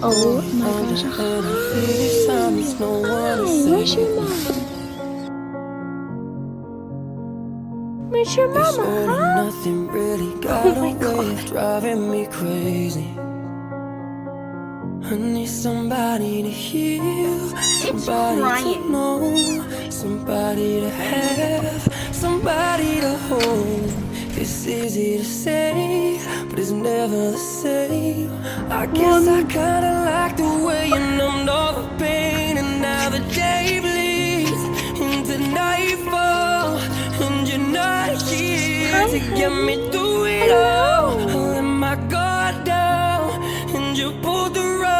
Oh my gosh. Hi. Where's your mom? Where's your mama, huh? Nothing really Oh got my a way god. of driving me crazy. I need somebody to heal, somebody to know, somebody to have, somebody to hold. It's easy to say, but it's never the same. I guess I kinda like the way you numbed all the pain, and now the day bleeds into nightfall, and you're not here Hi, to get me honey. through it all. I Hello. let my guard down, and you pulled the rug.